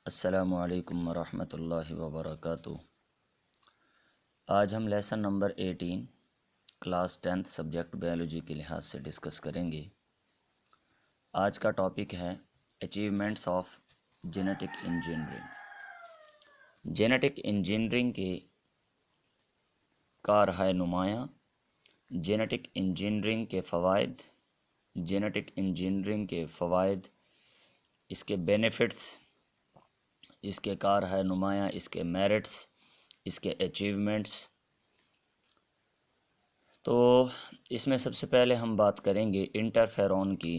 السلام علیکم ورحمۃ اللہ وبرکاتہ۔ آج ہم lesson number 18 class 10 subject biology کے لحاظ سے ڈسکس کریں گے۔ آج کا ٹاپک ہے achievements of genetic engineering. Genetic engineering کے کارہائے نمایاں، جینیٹک انجینئرنگ کے فوائد، جینیٹک انجینئرنگ کے فوائد، اس کے بینیفٹس، اس کے کارہائے نمایاں، اس کے میرٹس، اس کے اچیومنٹس۔ تو اس میں سب سے پہلے ہم بات کریں گے انٹرفیرون کی۔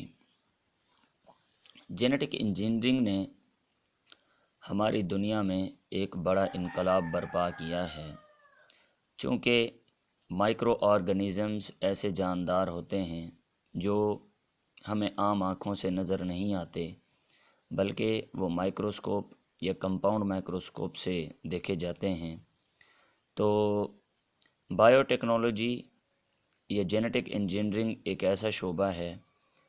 جینیٹک انجینئرنگ نے ہماری دنیا میں ایک بڑا انقلاب برپا کیا ہے، چونکہ مائکرو آرگنیزمز ایسے جاندار ہوتے ہیں جو ہمیں عام آنکھوں سے نظر نہیں آتے، بلکہ وہ مائکروسکوپ یا کمپاؤنڈ مائکروسکوپ سے دیکھے جاتے ہیں۔ تو بائیو ٹیکنالوجی یا جینیٹک انجینئرنگ ایک ایسا شعبہ ہے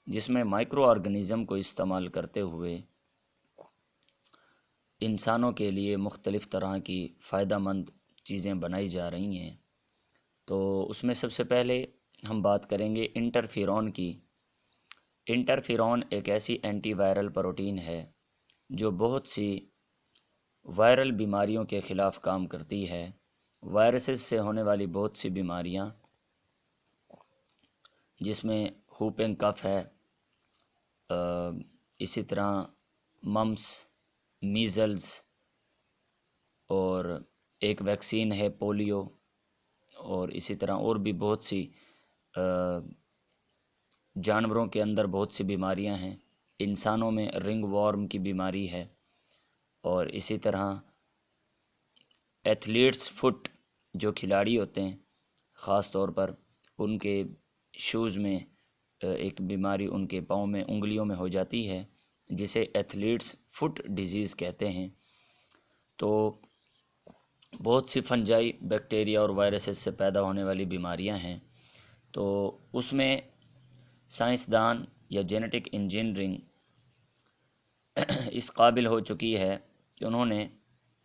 جس میں مائکرو آرگنیزم کو استعمال کرتے ہوئے انسانوں کے لیے مختلف طرح کی فائدہ مند چیزیں بنائی جا رہی ہیں۔ تو اس میں سب سے پہلے ہم بات کریں گے انٹرفیرون کی۔ انٹرفیرون ایک ایسی اینٹی وائرل پروٹین ہے جو بہت سی وائرل بیماریوں کے خلاف کام کرتی ہے۔ وائرسز سے ہونے والی بہت سی بیماریاں، جس میں ہوپنگ کف ہے، اسی طرح ممس، میزلز، اور ایک ویکسین ہے پولیو، اور اسی طرح اور بھی بہت سی جانوروں کے اندر بہت سی بیماریاں ہیں۔ انسانوں میں رنگ وارم کی بیماری ہے، اور اسی طرح ایتھلیٹس فٹ، جو کھلاڑی ہوتے ہیں خاص طور پر ان کے شوز میں ایک بیماری ان کے پاؤں میں، انگلیوں میں ہو جاتی ہے، جسے ایتھلیٹس فٹ ڈیزیز کہتے ہیں۔ تو بہت سی فنجائی، بیکٹیریا اور وائرسز سے پیدا ہونے والی بیماریاں ہیں۔ تو اس میں سائنسدان یا جینیٹک انجینئرنگ اس قابل ہو چکی ہے کہ انہوں نے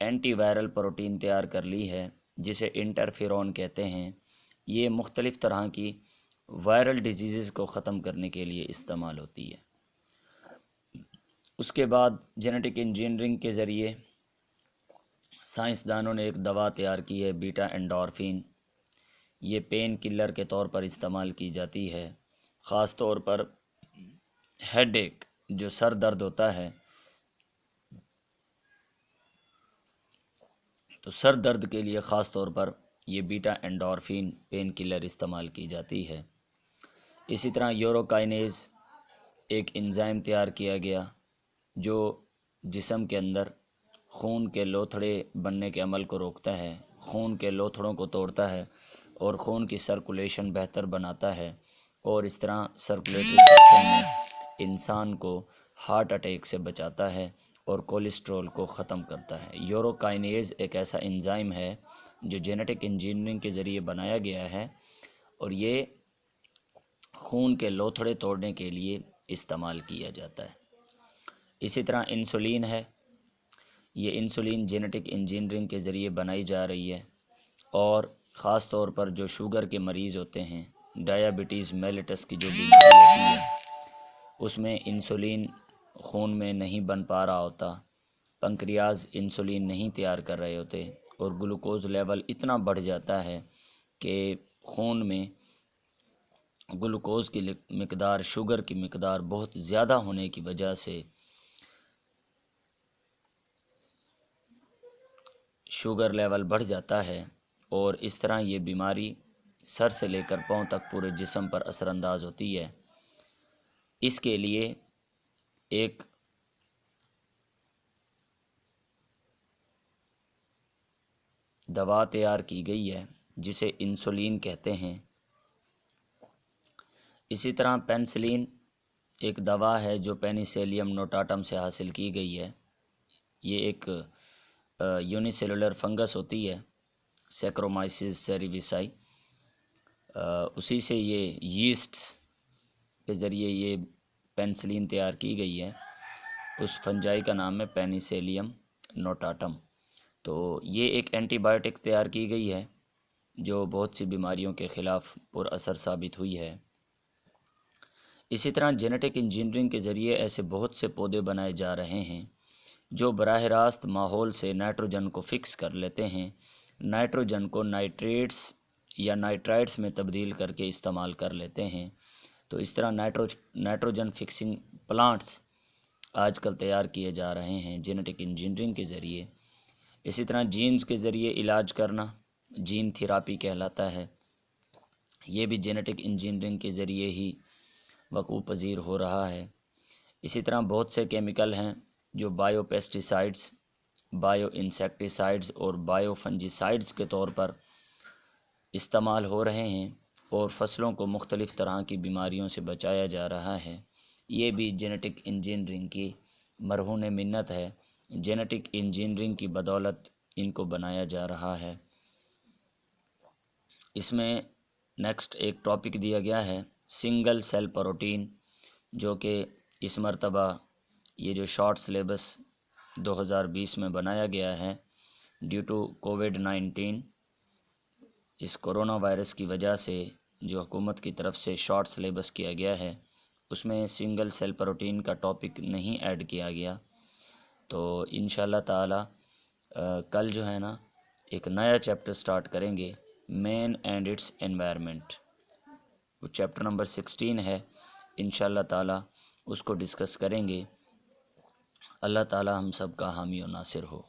اینٹی وائرل پروٹین تیار کر لی ہے جسے انٹرفیرون کہتے ہیں۔ یہ مختلف طرح کی وائرل ڈیزیزز کو ختم کرنے کے لیے استعمال ہوتی ہے۔ اس کے بعد جینیٹک انجینئرنگ کے ذریعے سائنسدانوں نے ایک دوا تیار کی ہے، بیٹا اینڈورفین۔ یہ پین کلر کے طور پر استعمال کی جاتی ہے، خاص طور پر ہیڈ ایک، جو سر درد ہوتا ہے، تو سر درد کے لیے خاص طور پر یہ بیٹا اینڈورفین پین کلر استعمال کی جاتی ہے۔ اسی طرح یوروکائنیز ایک انزائم تیار کیا گیا جو جسم کے اندر خون کے لوتھڑے بننے کے عمل کو روکتا ہے، خون کے لوتھڑوں کو توڑتا ہے اور خون کی سرکولیشن بہتر بناتا ہے، اور اس طرح سرکولیٹری سسٹم میں انسان کو ہارٹ اٹیک سے بچاتا ہے اور کولیسٹرول کو ختم کرتا ہے۔ یوروکائنیز ایک ایسا انزائم ہے جو جینیٹک انجینئرنگ کے ذریعے بنایا گیا ہے، اور یہ خون کے لوتھڑے توڑنے کے لیے استعمال کیا جاتا ہے۔ اسی طرح انسولین ہے، یہ انسولین جینیٹک انجینئرنگ کے ذریعے بنائی جا رہی ہے، اور خاص طور پر جو شوگر کے مریض ہوتے ہیں، ڈائبٹیز میلیٹس کی جو بیماری ہوتی ہے، اس میں انسولین خون میں نہیں بن پا رہا ہوتا، پنکریاز انسولین نہیں تیار کر رہے ہوتے، اور گلوکوز لیول اتنا بڑھ جاتا ہے کہ خون میں گلوکوز کی مقدار، شوگر کی مقدار بہت زیادہ ہونے کی وجہ سے شوگر لیول بڑھ جاتا ہے، اور اس طرح یہ بیماری سر سے لے کر پاؤں تک پورے جسم پر اثر انداز ہوتی ہے۔ اس کے لیے ایک دوا تیار کی گئی ہے جسے انسولین کہتے ہیں۔ اسی طرح پینسلین ایک دوا ہے جو پینیسیلیم نوٹاٹم سے حاصل کی گئی ہے۔ یہ ایک یونی سیلولر فنگس ہوتی ہے، سیکرومائسس سیریویسائی، اسی سے یہ یسٹ کے ذریعے یہ پینسلین تیار کی گئی ہے، اس فنجائی کا نام ہے پینیسیلیم نوٹاٹم۔ تو یہ ایک اینٹی بائیوٹک تیار کی گئی ہے جو بہت سی بیماریوں کے خلاف پر اثر ثابت ہوئی ہے۔ اسی طرح جینیٹک انجینئرنگ کے ذریعے ایسے بہت سے پودے بنائے جا رہے ہیں جو براہ راست ماحول سے نائٹروجن کو فکس کر لیتے ہیں، نائٹروجن کو نائٹریٹس یا نائٹرائٹس میں تبدیل کر کے استعمال کر لیتے ہیں۔ تو اس طرح نائٹروجن فکسنگ پلانٹس آج کل تیار کیے جا رہے ہیں جینیٹک انجینئرنگ کے ذریعے۔ اسی طرح جینز کے ذریعے علاج کرنا جین تھراپی کہلاتا ہے، یہ بھی جینیٹک انجینئرنگ کے ذریعے ہی وقوع پذیر ہو رہا ہے۔ اسی طرح بہت سے کیمیکل ہیں جو بائیو پیسٹیسائڈز، بائیو انسیکٹیسائڈز اور بائیو فنجیسائڈز کے طور پر استعمال ہو رہے ہیں اور فصلوں کو مختلف طرح کی بیماریوں سے بچایا جا رہا ہے۔ یہ بھی جینیٹک انجینئرنگ کی مرہون منت ہے، جینیٹک انجینئرنگ کی بدولت ان کو بنایا جا رہا ہے۔ اس میں نیکسٹ ایک ٹاپک دیا گیا ہے سنگل سیل پروٹین، جو کہ اس مرتبہ یہ جو شارٹ سلیبس 2020 میں بنایا گیا ہے ڈیو ٹو کووڈ-19، اس کرونا وائرس کی وجہ سے جو حکومت کی طرف سے شارٹ سلیبس کیا گیا ہے اس میں سنگل سیل پروٹین کا ٹاپک نہیں ایڈ کیا گیا۔ تو انشاءاللہ تعالی کل جو ہے نا ایک نیا چیپٹر سٹارٹ کریں گے، مین اینڈ اٹس انوائرمنٹ، وہ چیپٹر نمبر 16 ہے، انشاءاللہ تعالی اس کو ڈسکس کریں گے۔ اللہ تعالی ہم سب کا حامی و ناصر ہو۔